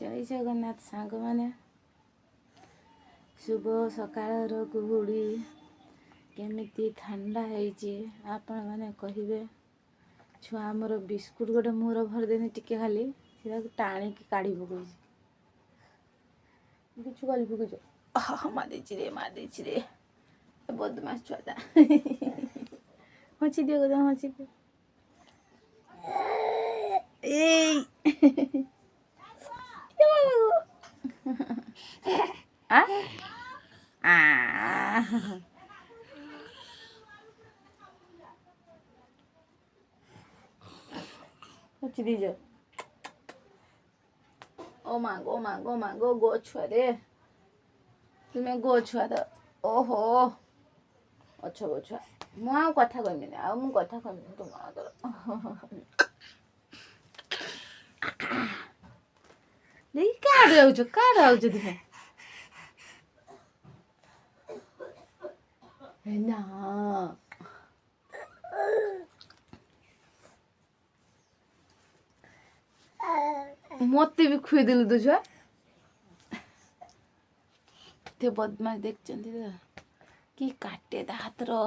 जय जगन्नाथ सांग मैंने शुभ सकाळ गुहुड़ी केमिति ठंडा आपण मैंने कहे छुआ मोर बिस्कुट गोटे मुहर भर देनी टिके खाली टाणिकी काढ़ी पकड़ किछु गली पकड़ मारी रे बदमाश छुआटा हची दियो गोदा हची दियो हची दीजो ओ मागो गो छुआ रे तुम्हें गो छुआ तो ओहो अच्छा गो छुआ मु कथा कहमिनी आ मु कथा कहमिनी तुम देख काड़ आउछ तुमे ना मते भी खुई देलु तो छुआ ते बदमाश देख कि काटे हाथ रो